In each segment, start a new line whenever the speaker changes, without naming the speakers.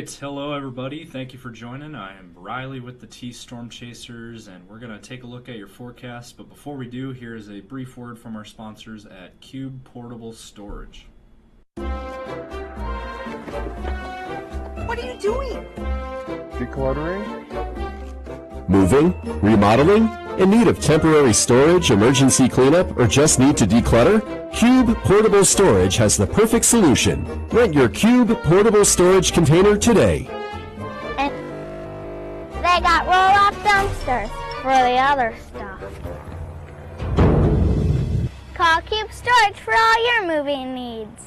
right, hello everybody. Thank you for joining. I am Riley with the T Storm Chasers, and we're going to take a look at your forecast. But before we do, here is a brief word from our sponsors at Cube Portable Storage.
What are you doing?
Decluttering?
Moving? Remodeling? In need of temporary storage, emergency cleanup, or just need to declutter? Cube Portable Storage has the perfect solution. Rent your Cube Portable Storage container today.
And they got roll-off dumpsters for the other stuff. Call Cube Storage for all your moving needs.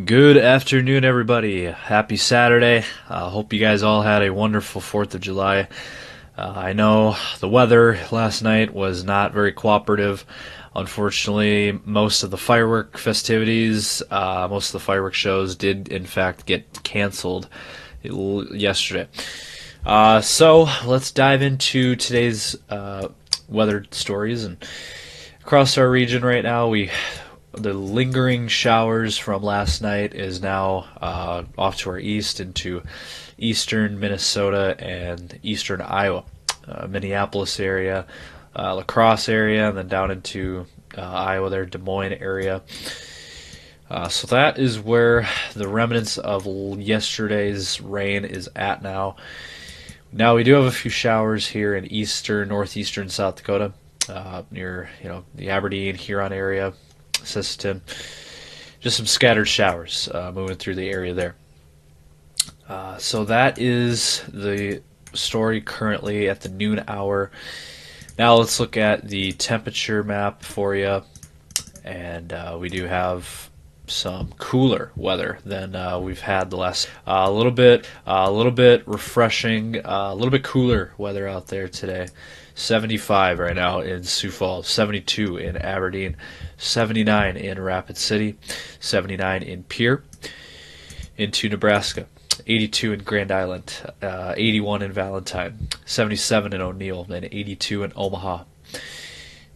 Good afternoon, everybody. Happy Saturday. Hope you guys all had a wonderful 4th of July. I know the weather last night was not very cooperative. Unfortunately, most of the firework festivities, most of the firework shows did in fact get canceled yesterday. So let's dive into today's weather stories. And across our region right now, the lingering showers from last night is now off to our east into eastern Minnesota and eastern Iowa, Minneapolis area, La Crosse area, and then down into Iowa there, Des Moines area. So that is where the remnants of yesterday's rain is at now. Now we do have a few showers here in eastern, northeastern South Dakota, near the Aberdeen, Huron area, Sisseton. Just some scattered showers moving through the area there. So that is the story currently at the noon hour. Now let's look at the temperature map for you, and we do have some cooler weather than we've had the last. A little bit refreshing, a little bit cooler weather out there today. 75 right now in Sioux Falls, 72 in Aberdeen, 79 in Rapid City, 79 in Pierre, into Nebraska. 82 in Grand Island, 81 in Valentine, 77 in O'Neill, and 82 in Omaha.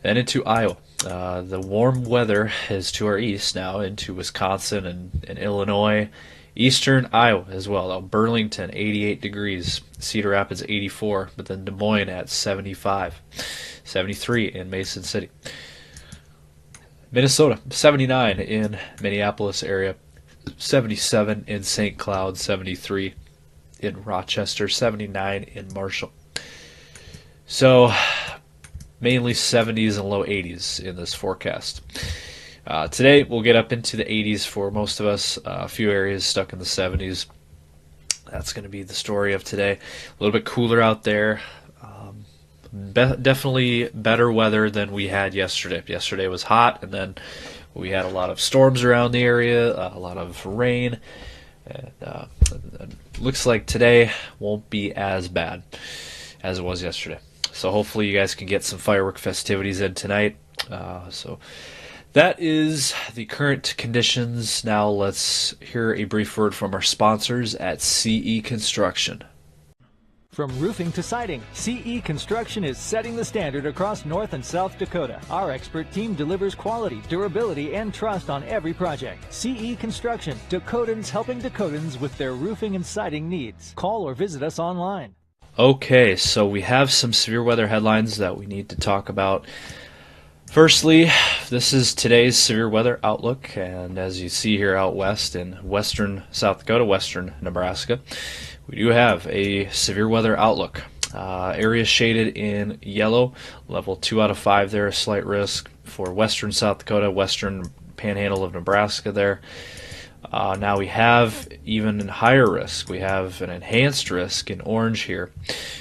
Then into Iowa. The warm weather is to our east now into Wisconsin and Illinois. Eastern Iowa as well. Burlington, 88 degrees. Cedar Rapids, 84. But then Des Moines at 75. 73 in Mason City. Minnesota, 79 in Minneapolis area. 77 in St. Cloud, 73 in Rochester, 79 in Marshall. So mainly 70s and low 80s in this forecast. Today we'll get up into the 80s for most of us. A few areas stuck in the 70s. That's going to be the story of today. A little bit cooler out there. Definitely better weather than we had yesterday. Yesterday was hot, and then we had a lot of storms around the area, a lot of rain. And looks like today won't be as bad as it was yesterday. So hopefully you guys can get some firework festivities in tonight. So that is the current conditions. Now let's hear a brief word from our sponsors at CE Construction.
From roofing to siding, CE Construction is setting the standard across North and South Dakota. Our expert team delivers quality, durability, and trust on every project. CE Construction, Dakotans helping Dakotans with their roofing and siding needs. Call or visit us online.
Okay, so we have some severe weather headlines that we need to talk about. Firstly, this is today's severe weather outlook, and as you see here out west in western South Dakota, western Nebraska, we do have a severe weather outlook. Areas shaded in yellow, level 2 out of 5 there, a slight risk for western South Dakota, western panhandle of Nebraska there. Now we have even higher risk. We have an enhanced risk in orange here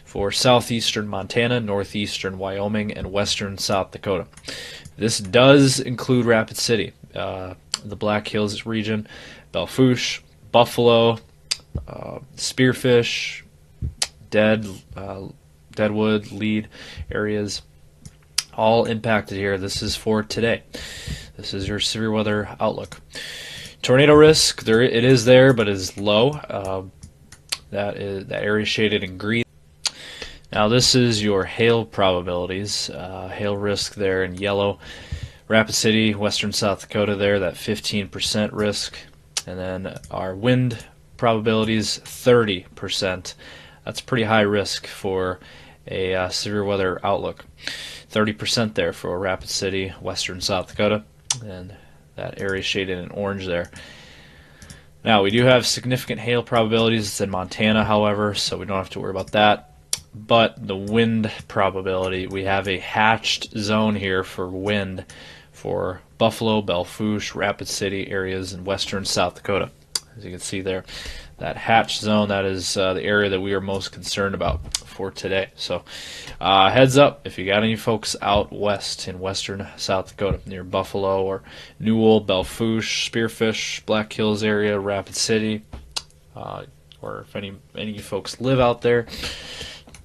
for southeastern Montana, northeastern Wyoming, and western South Dakota. This does include Rapid City, the Black Hills region, Belfouche, Buffalo, Spearfish, Deadwood, Lead areas, all impacted here. This is for today. This is your severe weather outlook. Tornado risk, it is there, but is low. That area shaded in green. Now this is your hail probabilities. Hail risk there in yellow. Rapid City, western South Dakota there, that 15% risk. And then our wind probabilities 30%. That's pretty high risk for a severe weather outlook. 30% there for Rapid City, western South Dakota, and that area shaded in orange there. Now, we do have significant hail probabilities in Montana, however, so we don't have to worry about that. But the wind probability, we have a hatched zone here for wind for Buffalo, Belfouche, Rapid City areas in western South Dakota. As you can see there, that hatched zone, that is the area that we are most concerned about for today. So heads up if you got any folks out west in western South Dakota near Buffalo or Newell, Belfouche, Spearfish, Black Hills area, Rapid City, or if any of you folks live out there,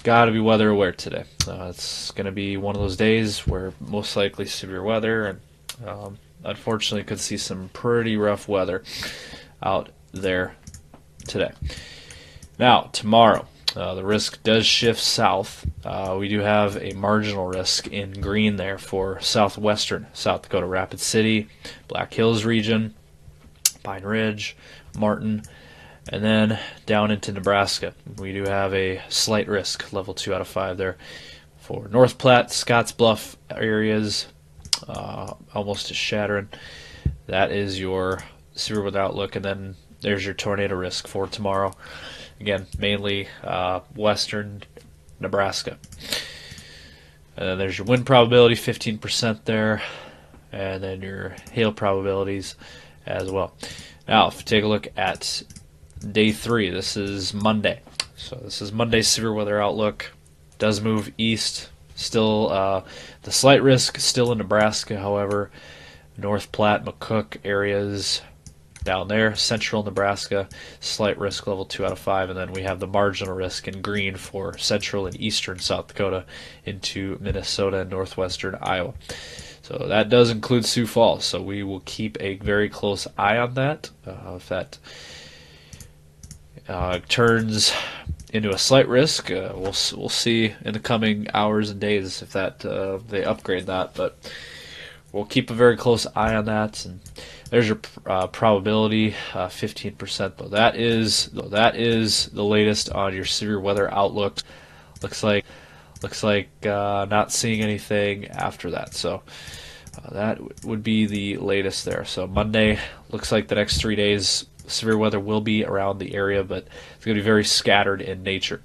got to be weather aware today. It's going to be one of those days where most likely severe weather, and unfortunately could see some pretty rough weather out there today. Now, tomorrow, the risk does shift south. We do have a marginal risk in green there for southwestern South Dakota, Rapid City, Black Hills region, Pine Ridge, Martin, and then down into Nebraska. We do have a slight risk, level 2 out of 5 there for North Platte, Scottsbluff areas, almost to Shattern. That is your severe weather outlook, and then there's your tornado risk for tomorrow. Again, mainly western Nebraska. And then there's your wind probability, 15% there, and then your hail probabilities as well. Now, if you take a look at day 3, this is Monday. So this is Monday's severe weather outlook. Does move east. Still, the slight risk still in Nebraska, however. North Platte, McCook areas down there, central Nebraska, slight risk level 2 out of 5, and then we have the marginal risk in green for central and eastern South Dakota into Minnesota and northwestern Iowa. So that does include Sioux Falls, so we will keep a very close eye on that. If that turns into a slight risk, we'll see in the coming hours and days if that they upgrade that, but we'll keep a very close eye on that. And there's your probability, 15%. Though that is the latest on your severe weather outlook. Looks like not seeing anything after that. So that would be the latest there. So Monday looks like the next 3 days severe weather will be around the area, but it's going to be very scattered in nature.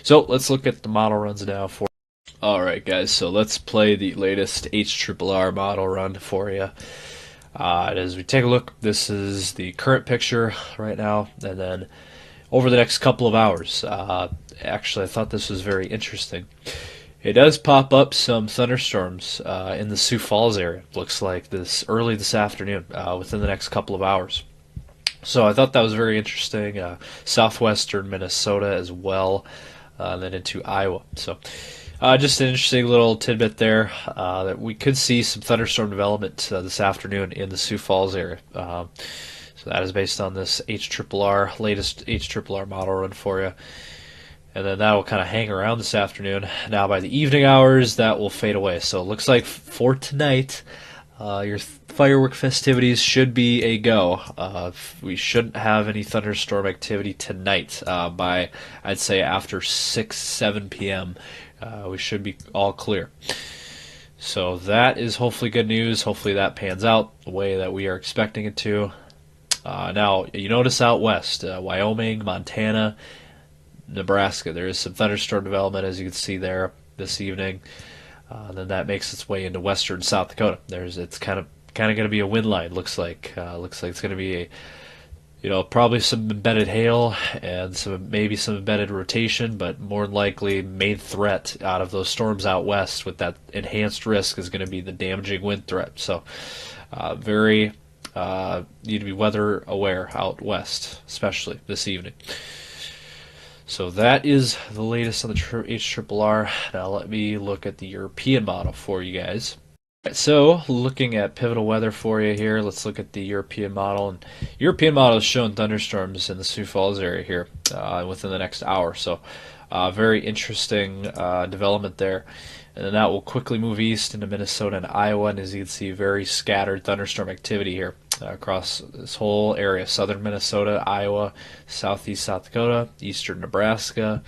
So let's look at the model runs now for. Alright guys, so let's play the latest HRRR model run for you. As we take a look, this is the current picture right now, and then over the next couple of hours. Actually, I thought this was very interesting. It does pop up some thunderstorms in the Sioux Falls area. Looks like early this afternoon, within the next couple of hours. So I thought that was very interesting. Southwestern Minnesota as well, and then into Iowa. So. Just an interesting little tidbit there that we could see some thunderstorm development this afternoon in the Sioux Falls area. So that is based on this latest HRRR model run for you. And then that will kind of hang around this afternoon. Now by the evening hours, that will fade away. So it looks like for tonight, your firework festivities should be a go. We shouldn't have any thunderstorm activity tonight by, I'd say, after 7 p.m. We should be all clear. So that is hopefully good news. Hopefully that pans out the way that we are expecting it to. Now, you notice out west, Wyoming, Montana, Nebraska, there is some thunderstorm development, as you can see there this evening. Then that makes its way into western South Dakota. It's kind of going to be a wind line. Looks like it's going to be probably some embedded hail and maybe some embedded rotation, but more than likely main threat out of those storms out west with that enhanced risk is going to be the damaging wind threat. So very need to be weather aware out west, especially this evening. So that is the latest on the HRRR. Now let me look at the European model for you guys. So, looking at pivotal weather for you here, let's look at the European model. And European model is showing thunderstorms in the Sioux Falls area here within the next hour. So, very interesting development there. And then that will quickly move east into Minnesota and Iowa. And as you can see, very scattered thunderstorm activity here. across this whole area: southern Minnesota, Iowa, southeast South Dakota, eastern Nebraska.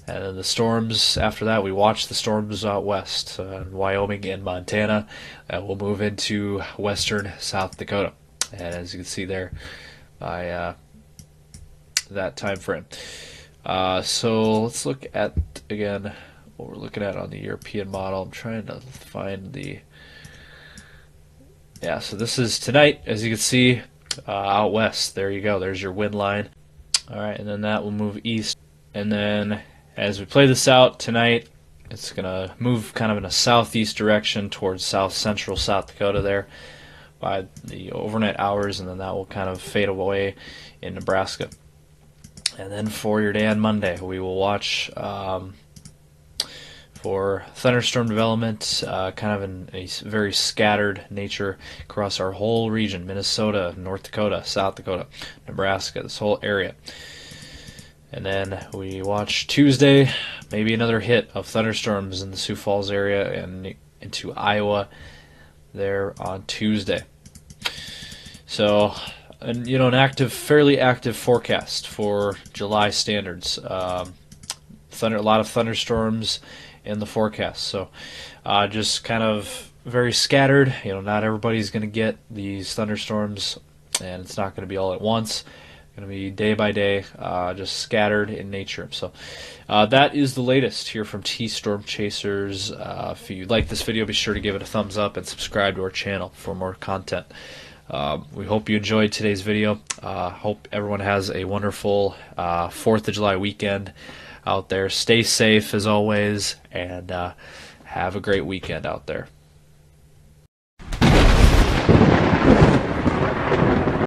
And then the storms, after that, we watch the storms out west, in Wyoming and Montana. We'll move into western South Dakota. And as you can see there, by that time frame. So let's look at, again, what we're looking at on the European model. I'm trying to find the... Yeah, so this is tonight, as you can see, out west. There you go. There's your wind line. All right, and then that will move east. And then as we play this out tonight, it's going to move kind of in a southeast direction towards south-central South Dakota there by the overnight hours, and then that will kind of fade away in Nebraska. And then for your day on Monday, we will watch for thunderstorm development, kind of in a very scattered nature across our whole region: Minnesota, North Dakota, South Dakota, Nebraska, this whole area. And then we watch Tuesday, maybe another hit of thunderstorms in the Sioux Falls area and into Iowa there on Tuesday. So, and an fairly active forecast for July standards. A lot of thunderstorms in the forecast. So, just kind of very scattered. Not everybody's going to get these thunderstorms, and it's not going to be all at once. Going to be day by day, just scattered in nature. So that is the latest here from Storm Chasers. If you like this video, be sure to give it a thumbs up and subscribe to our channel for more content. We hope you enjoyed today's video. Hope everyone has a wonderful 4th of July weekend out there. Stay safe as always, and have a great weekend out there.